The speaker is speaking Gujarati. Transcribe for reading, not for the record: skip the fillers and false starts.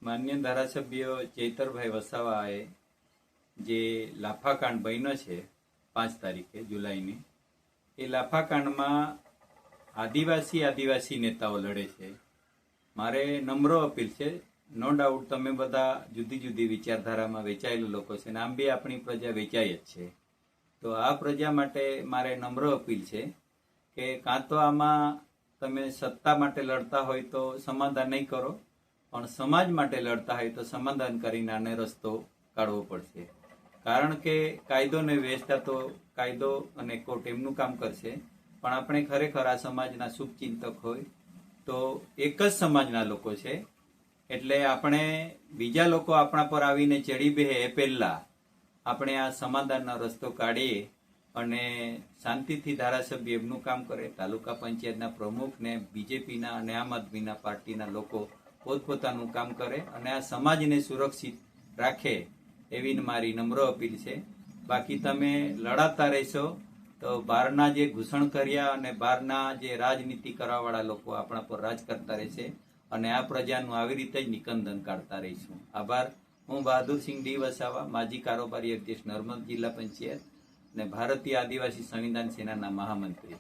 માન્ય ધારાસભ્ય ચૈતરભાઈ વસાવાએ જે લાફાકાંડ બન્યો છે 5 તારીખે જુલાઈની, એ લાફાકાંડમાં આદિવાસી નેતાઓ લડે છે. મારે નમ્ર અપીલ છે, નો ડાઉટ તમે બધા જુદી જુદી વિચારધારામાં વેચાયેલા લોકો છે ને આમ બી આપણી પ્રજા વેચાય જ છે. તો આ પ્રજા માટે મારે નમ્ર અપીલ છે કે કાં તો આમાં તમે સત્તા માટે લડતા હોય તો સમાધાન નહીં કરો, પણ સમાજ માટે લડતા હોય તો સમાધાન કરીને આને રસ્તો કાઢવો પડશે. કારણ કે કાયદો ને વ્યવસ્થા તો કાયદો અને કોર્ટ એમનું કામ કરશે, પણ આપણે ખરેખર આ સમાજના શુભચિંતક હોય તો એક જ સમાજના લોકો છે, એટલે આપણે બીજા લોકો આપણા પર આવીને ચડી બેહે એ પહેલા આપણે આ સમાધાનનો રસ્તો કાઢીએ અને શાંતિથી ધારાસભ્ય એમનું કામ કરે, તાલુકા પંચાયતના પ્રમુખને બીજેપીના અને આમ આદમીના પાર્ટીના લોકો પોતપોતાનું કામ કરે અને આ સમાજને સુરક્ષિત રાખે એવી મારી નમ્ર અપીલ છે. બાકી તમે લડાતા રહેશો તો બહારના જે ઘૂસણ કર્યા અને બહારના જે રાજનીતિ કરવાવાળા લોકો આપણા પર રાજ કરતા રહેશે અને આ પ્રજાનું આવી રીતે જ નિકંદન કાઢતા રહીશું. આભાર. હું બહાદુરસિંહ ડી વસાવા, માજી કારોબારી અધ્યક્ષ નર્મદ જિલ્લા પંચાયત અને ભારતીય આદિવાસી સંવિધાન સેનાના મહામંત્રી.